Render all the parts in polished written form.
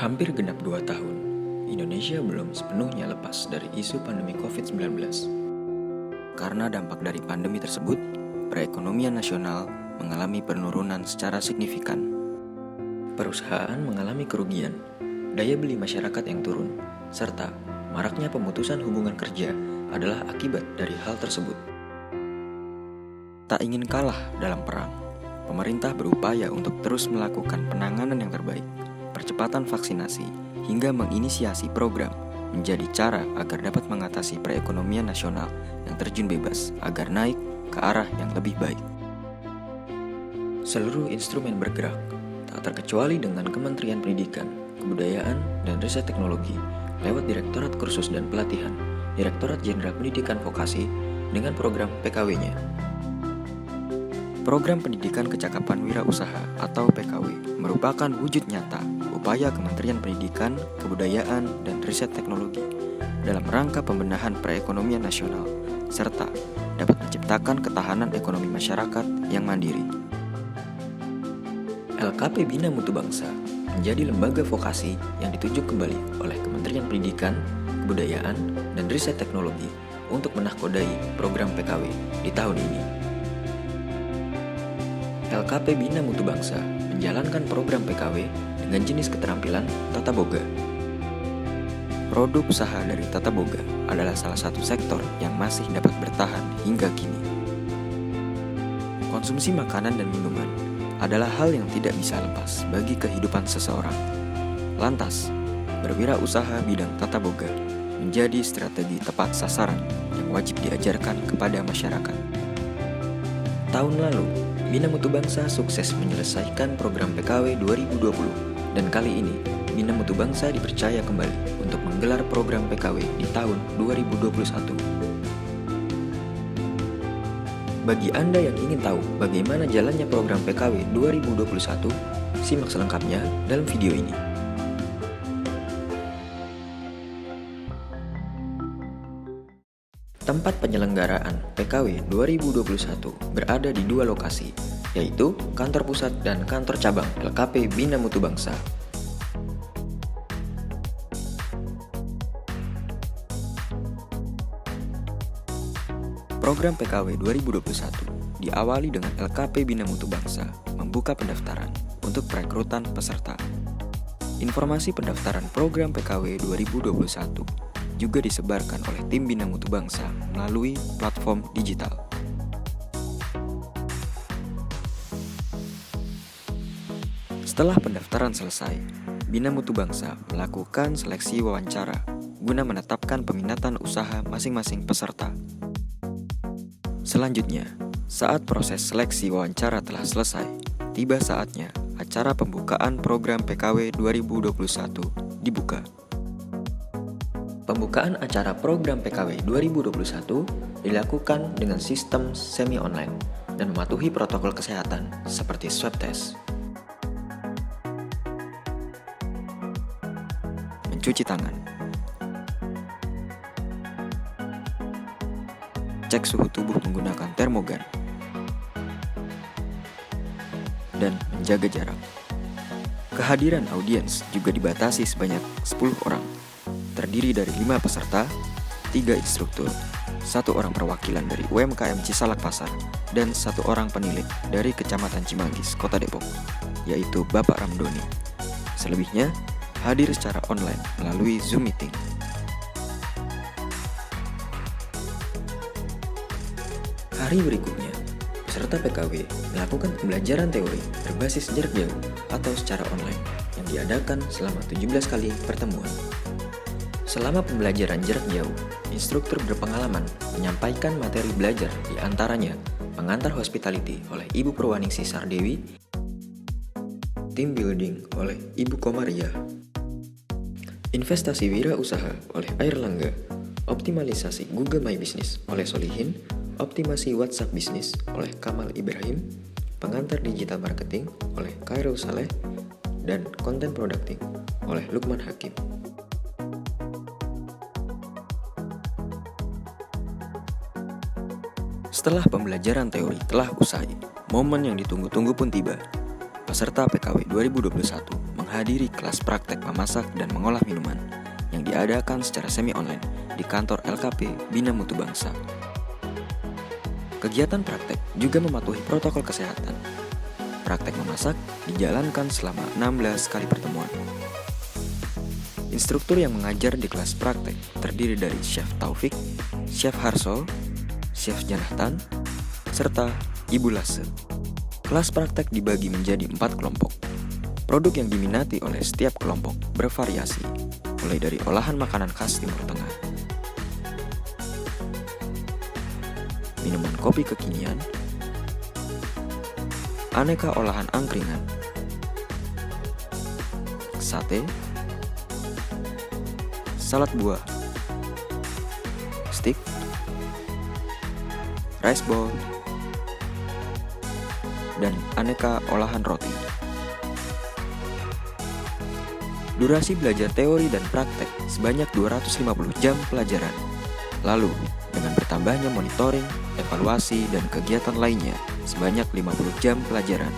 Hampir genap 2 tahun, Indonesia belum sepenuhnya lepas dari isu pandemi COVID-19. Karena dampak dari pandemi tersebut, perekonomian nasional mengalami penurunan secara signifikan. Perusahaan mengalami kerugian, daya beli masyarakat yang turun, serta maraknya pemutusan hubungan kerja adalah akibat dari hal tersebut. Tak ingin kalah dalam perang, pemerintah berupaya untuk terus melakukan penanganan yang terbaik, percepatan vaksinasi, hingga menginisiasi program menjadi cara agar dapat mengatasi perekonomian nasional yang terjun bebas agar naik ke arah yang lebih baik. Seluruh instrumen bergerak, tak terkecuali dengan Kementerian Pendidikan, Kebudayaan, dan Riset Teknologi lewat Direktorat Kursus dan Pelatihan, Direktorat Jenderal Pendidikan Vokasi dengan program PKW-nya. Program Pendidikan Kecakapan Wirausaha atau PKW merupakan wujud nyata upaya Kementerian Pendidikan, Kebudayaan, dan Riset Teknologi dalam rangka pembenahan perekonomian nasional serta dapat menciptakan ketahanan ekonomi masyarakat yang mandiri. LKP Bina Mutu Bangsa menjadi lembaga vokasi yang ditunjuk kembali oleh Kementerian Pendidikan, Kebudayaan, dan Riset Teknologi untuk menahkodai program PKW di tahun ini. LKP Bina Mutu Bangsa menjalankan program PKW dengan jenis keterampilan Tata Boga. Produk usaha dari Tata Boga adalah salah satu sektor yang masih dapat bertahan hingga kini. Konsumsi makanan dan minuman adalah hal yang tidak bisa lepas bagi kehidupan seseorang. Lantas, berwirausaha bidang Tata Boga menjadi strategi tepat sasaran yang wajib diajarkan kepada masyarakat. Tahun lalu, Bina Mutu Bangsa sukses menyelesaikan program PKW 2020 dan kali ini Bina Mutu Bangsa dipercaya kembali untuk menggelar program PKW di tahun 2021. Bagi Anda yang ingin tahu bagaimana jalannya program PKW 2021, simak selengkapnya dalam video ini. Tempat penyelenggaraan PKW 2021 berada di dua lokasi, yaitu kantor pusat dan kantor cabang LKP Bina Mutu Bangsa. Program PKW 2021 diawali dengan LKP Bina Mutu Bangsa membuka pendaftaran untuk perekrutan peserta. Informasi pendaftaran program PKW 2021 juga disebarkan oleh tim Bina Mutu Bangsa melalui platform digital. Setelah pendaftaran selesai, Bina Mutu Bangsa melakukan seleksi wawancara guna menetapkan peminatan usaha masing-masing peserta. Selanjutnya, saat proses seleksi wawancara telah selesai, tiba saatnya acara pembukaan program PKW 2021 dibuka. Pembukaan acara program PKW 2021 dilakukan dengan sistem semi-online dan mematuhi protokol kesehatan seperti swab test, mencuci tangan, cek suhu tubuh menggunakan termogan, dan menjaga jarak. Kehadiran audiens juga dibatasi sebanyak 10 orang. Terdiri dari 5 peserta, 3 instruktur, 1 orang perwakilan dari UMKM Cisalak Pasar, dan 1 orang penilik dari Kecamatan Cimanggis, Kota Depok, yaitu Bapak Ramdoni. Selebihnya, hadir secara online melalui Zoom Meeting. Hari berikutnya, peserta PKW melakukan pembelajaran teori berbasis jarak jauh atau secara online yang diadakan selama 17 kali pertemuan. Selama pembelajaran jarak jauh, instruktur berpengalaman menyampaikan materi belajar di antaranya pengantar hospitality oleh Ibu Purwaningsih Sardewi, team building oleh Ibu Komaria, investasi wirausaha oleh Airlangga, optimalisasi Google My Business oleh Solihin, optimasi WhatsApp Business oleh Kamal Ibrahim, pengantar digital marketing oleh Khairul Saleh, dan konten producting oleh Lukman Hakim. Setelah pembelajaran teori telah usai, momen yang ditunggu-tunggu pun tiba. Peserta PKW 2021 menghadiri kelas praktek memasak dan mengolah minuman yang diadakan secara semi-online di kantor LKP Bina Mutu Bangsa. Kegiatan praktek juga mematuhi protokol kesehatan. Praktek memasak dijalankan selama 16 kali pertemuan. Instruktur yang mengajar di kelas praktek terdiri dari Chef Taufik, Chef Harso, Chef Janahtan, serta Ibu Lase. Kelas praktek dibagi menjadi 4 kelompok. Produk yang diminati oleh setiap kelompok bervariasi, mulai dari olahan makanan khas Timur Tengah, minuman kopi kekinian, aneka olahan angkringan, sate, salad buah, steak, rice bowl, dan aneka olahan roti. Durasi belajar teori dan praktek sebanyak 250 jam pelajaran. Lalu, dengan bertambahnya monitoring, evaluasi, dan kegiatan lainnya sebanyak 50 jam pelajaran.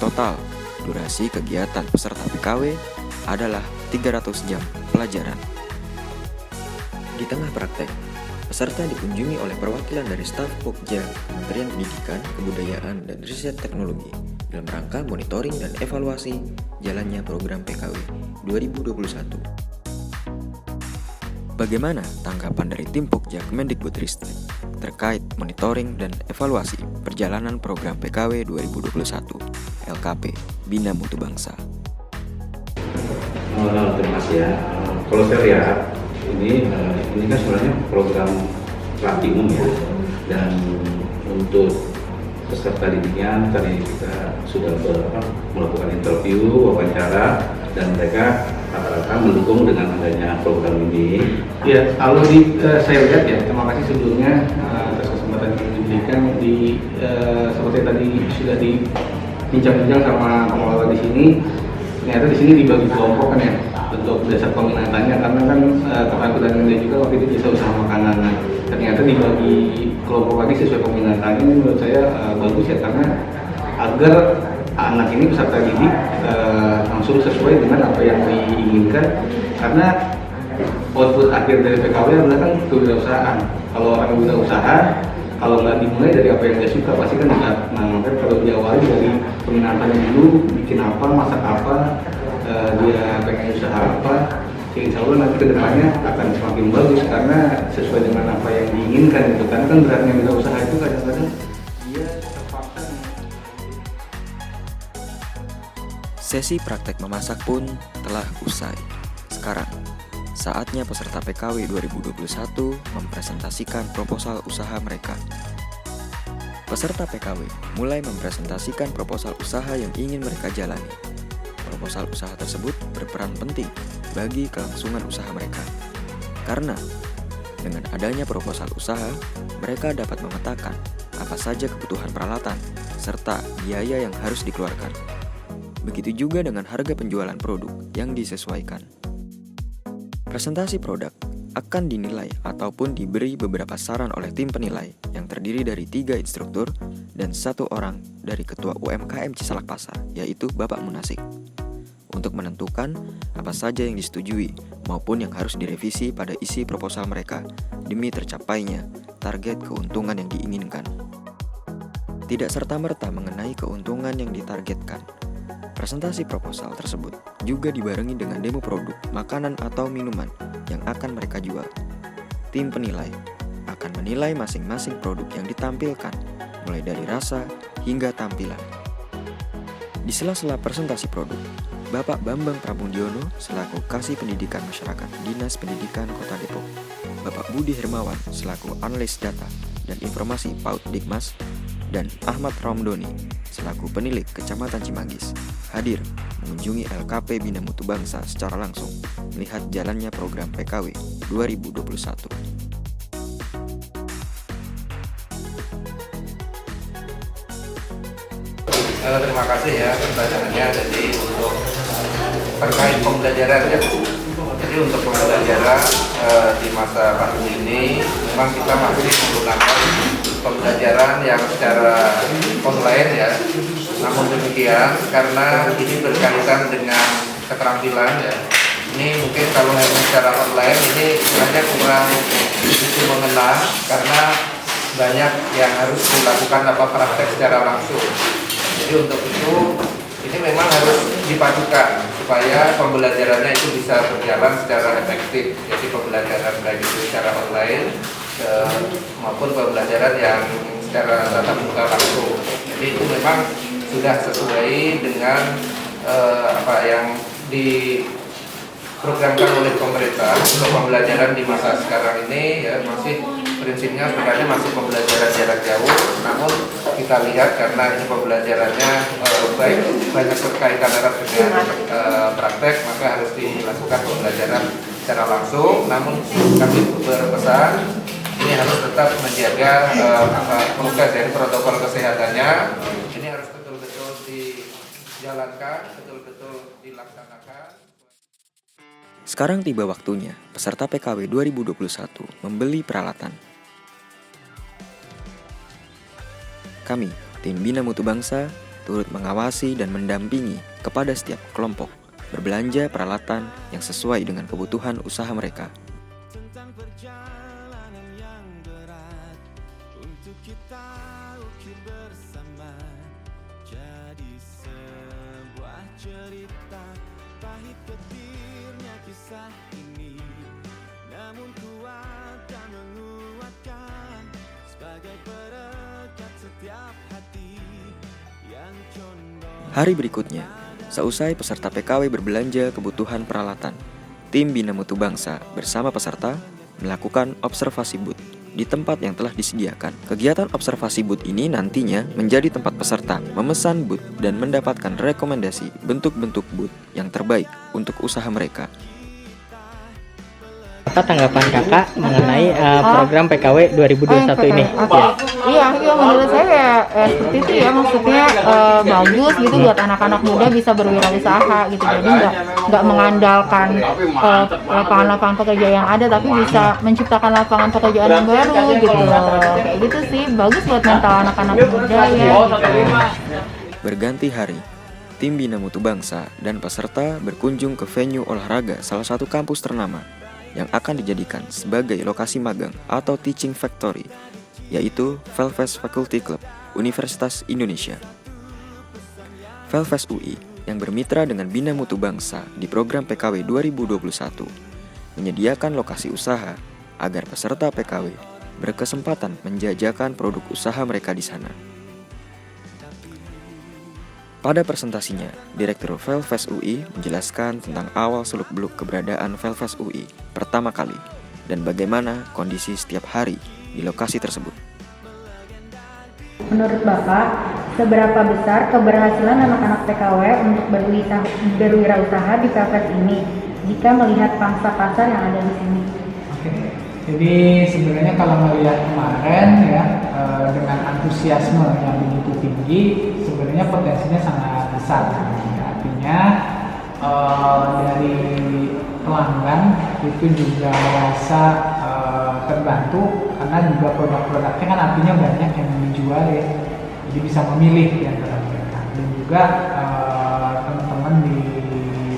Total, durasi kegiatan peserta PKW adalah 300 jam pelajaran. Di tengah praktek, peserta dikunjungi oleh perwakilan dari staf Pokja, Kementerian Pendidikan, Kebudayaan, dan Riset Teknologi dalam rangka monitoring dan evaluasi jalannya program PKW 2021. Bagaimana tanggapan dari tim Pokja Kemendikbudristek terkait monitoring dan evaluasi perjalanan program PKW 2021 LKP Bina Mutu Bangsa? Terima kasih ya. Kalau saya lihat ini kan sebenarnya program Platinum ya, dan untuk peserta didiknya tadi kita sudah melakukan interview, wawancara, dan mereka rata-rata mendukung dengan adanya program ini. Ya, kalau saya lihat ya, terima kasih sebelumnya atas kesempatan yang diberikan seperti tadi sudah dibincang-bincang sama pengelola di sini. Ternyata di sini dibagi kelompok kan ya, untuk dasar peminatannya, karena kan ketampilan dia juga waktu itu bisa usaha makanan. Nah, ternyata dibagi kelompok lagi sesuai peminatannya. Ini menurut saya bagus ya, karena agar anak ini peserta didik langsung sesuai dengan apa yang diinginkan, karena output akhir dari PKW adalah kan kewirausahaan. Kalau orang wirausaha, kalau nggak dimulai dari apa yang dia suka pasti kan enggak. Nah, makanya kalau diawali dari peminatannya dulu, bikin apa, masak apa, dia pengen usaha apa, ya insya Allah nanti kedepannya akan semakin bagus karena sesuai dengan apa yang diinginkan gitu. Karena kan beratnya wirausaha itu kadang-kadang dia terpaksa. Sesi praktek memasak pun telah usai. Sekarang, saatnya peserta PKW 2021 mempresentasikan proposal usaha mereka. Peserta PKW mulai mempresentasikan proposal usaha yang ingin mereka jalani. Proposal usaha tersebut berperan penting bagi kelangsungan usaha mereka. Karena dengan adanya proposal usaha, mereka dapat memetakan apa saja kebutuhan peralatan serta biaya yang harus dikeluarkan. Begitu juga dengan harga penjualan produk yang disesuaikan. Presentasi produk akan dinilai ataupun diberi beberapa saran oleh tim penilai yang terdiri dari 3 instruktur dan 1 orang dari Ketua UMKM Cisalak Pasar, yaitu Bapak Munasik, untuk menentukan apa saja yang disetujui maupun yang harus direvisi pada isi proposal mereka demi tercapainya target keuntungan yang diinginkan. Tidak serta-merta mengenai keuntungan yang ditargetkan. Presentasi proposal tersebut juga dibarengi dengan demo produk, makanan atau minuman yang akan mereka jual. Tim penilai akan menilai masing-masing produk yang ditampilkan, mulai dari rasa hingga tampilan. Di sela-sela presentasi produk, Bapak Bambang Prabudiono selaku Kasih Pendidikan Masyarakat Dinas Pendidikan Kota Depok, Bapak Budi Hermawan selaku Analis Data dan Informasi PAUD Dikmas, dan Ahmad Romdoni selaku Penilik Kecamatan Cimanggis hadir mengunjungi LKP Bina Mutu Bangsa secara langsung melihat jalannya program PKW 2021. Terima kasih ya pertanyaannya. Jadi untuk terkait pembelajaran ya, jadi untuk pembelajaran di masa pandemi ini memang kita masih menggunakan pembelajaran yang secara online ya, Namun demikian, karena ini berkaitan dengan keterampilan ya, ini mungkin kalau hanya secara online ini sebenarnya kurang begitu mengena karena banyak yang harus dilakukan praktek secara langsung. Jadi untuk itu ini memang harus dipadukan supaya pembelajarannya itu bisa berjalan secara efektif. Jadi pembelajaran baik itu secara online maupun pembelajaran yang secara tatap muka langsung. Jadi itu memang sudah sesuai dengan apa yang diprogramkan oleh pemerintah untuk pembelajaran di masa sekarang ini ya, masih prinsipnya sebenarnya masih pembelajaran jarak jauh, namun kita lihat karena ini pembelajarannya banyak berkaitan erat dengan praktek, maka harus dilakukan pembelajaran secara langsung. Namun kami berpesan ini harus tetap menjaga prokes dari protokol kesehatannya. Ini harus betul-betul dijalankan, betul-betul dilaksanakan. Sekarang tiba waktunya peserta PKW 2021 membeli peralatan. Kami, tim Bina Mutu Bangsa, turut mengawasi dan mendampingi kepada setiap kelompok berbelanja peralatan yang sesuai dengan kebutuhan usaha mereka. Tentang perjalanan yang berat untuk kita ukir bersama, jadi sebuah cerita pahit getirnya kisah ini, namun kuat dan menguatkan sebagai perekat setiap hati yang condong. Hari berikutnya, seusai peserta PKW berbelanja kebutuhan peralatan, tim Bina Mutu Bangsa bersama peserta melakukan observasi booth di tempat yang telah disediakan. Kegiatan observasi booth ini nantinya menjadi tempat peserta memesan booth dan mendapatkan rekomendasi bentuk-bentuk booth yang terbaik untuk usaha mereka. Apa tanggapan kakak mengenai program PKW 2021 ini? Iya, menurut saya kayak seperti itu ya, maksudnya bagus gitu buat anak-anak muda bisa berwirausaha gitu. Jadi nggak mengandalkan lapangan-lapangan pekerjaan yang ada, tapi bisa menciptakan lapangan pekerjaan yang baru gitu. Kayak gitu sih, bagus buat mental anak-anak muda ya. Gitu. Berganti hari, tim Bina Mutu Bangsa dan peserta berkunjung ke venue olahraga salah satu kampus ternama yang akan dijadikan sebagai lokasi magang atau teaching factory, yaitu Velves Faculty Club Universitas Indonesia. Velves UI yang bermitra dengan Bina Mutu Bangsa di program PKW 2021 menyediakan lokasi usaha agar peserta PKW berkesempatan menjajakan produk usaha mereka di sana. Pada presentasinya, Direktur Velves UI menjelaskan tentang awal seluk-beluk keberadaan Velves UI pertama kali dan bagaimana kondisi setiap hari di lokasi tersebut. Menurut Bapak, seberapa besar keberhasilan anak-anak PKW untuk berwirausaha di Velves ini jika melihat pangsa pasar yang ada di sini? Oke, jadi sebenarnya kalau melihat kemarin ya, dengan antusiasme yang begitu tinggi, sebenarnya potensinya sangat besar. Artinya dari pelanggan itu juga merasa terbantu karena juga produk-produknya kan artinya banyak yang menjual ya, jadi bisa memilih di antara mereka. Dan juga teman-teman di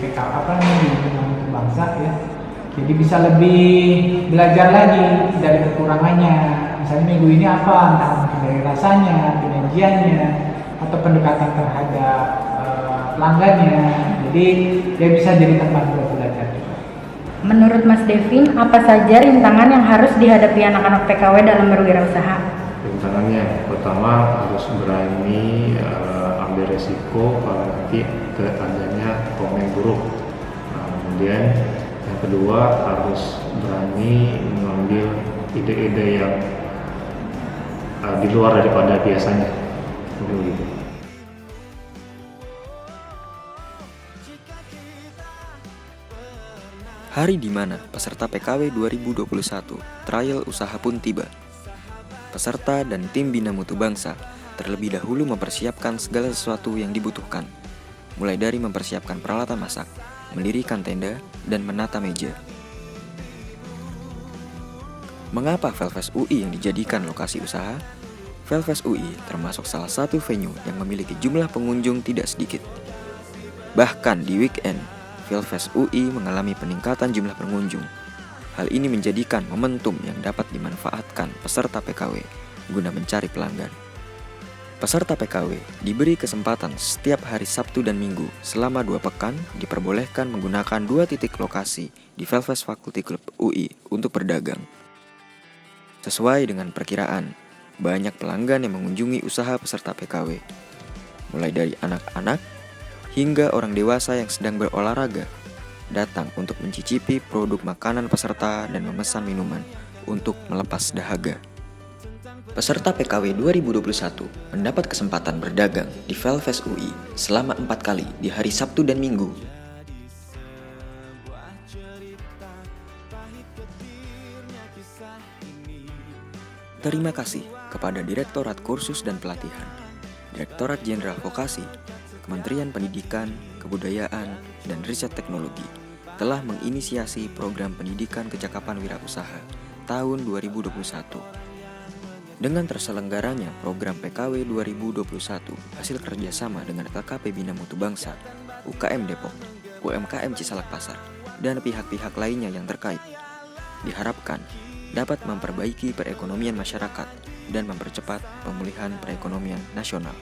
PKW di Bina Mutu Bangsa ya, jadi bisa lebih belajar lagi dari kekurangannya. Misalnya minggu ini apa, entah mungkin dari rasanya, penyajiannya, atau pendekatan terhadap pelanggannya. Jadi dia bisa jadi tempat buat belajar. Menurut Mas Devin, apa saja rintangan yang harus dihadapi anak-anak PKW dalam berwirausaha? Rintangannya pertama harus berani ambil resiko kalau nanti adanya komen buruk. Kemudian yang kedua harus berani mengambil ide-ide yang di luar daripada biasanya. Begitu. Hari di mana peserta PKW 2021 trial usaha pun tiba. Peserta dan tim Bina Mutu Bangsa terlebih dahulu mempersiapkan segala sesuatu yang dibutuhkan, mulai dari mempersiapkan peralatan masak, mendirikan tenda, dan menata meja. Mengapa Velves UI yang dijadikan lokasi usaha? Velfest UI termasuk salah satu venue yang memiliki jumlah pengunjung tidak sedikit. Bahkan di weekend, Velfest UI mengalami peningkatan jumlah pengunjung. Hal ini menjadikan momentum yang dapat dimanfaatkan peserta PKW guna mencari pelanggan. Peserta PKW diberi kesempatan setiap hari Sabtu dan Minggu selama 2 pekan diperbolehkan menggunakan 2 titik lokasi di Velfest Faculty Club UI untuk berdagang. Sesuai dengan perkiraan, banyak pelanggan yang mengunjungi usaha peserta PKW, mulai dari anak-anak hingga orang dewasa yang sedang berolahraga, datang untuk mencicipi produk makanan peserta dan memesan minuman untuk melepas dahaga. Peserta PKW 2021 mendapat kesempatan berdagang di Velfest UI selama 4 kali di hari Sabtu dan Minggu. Terima kasih kepada Direktorat Kursus dan Pelatihan, Direktorat Jenderal Vokasi, Kementerian Pendidikan, Kebudayaan, dan Riset Teknologi telah menginisiasi program pendidikan kecakapan wirausaha tahun 2021. Dengan terselenggaranya program PKW 2021 hasil kerjasama dengan KKP Bina Mutu Bangsa, UKM Depok, UMKM Cisalak Pasar, dan pihak-pihak lainnya yang terkait, diharapkan dapat memperbaiki perekonomian masyarakat dan mempercepat pemulihan perekonomian nasional.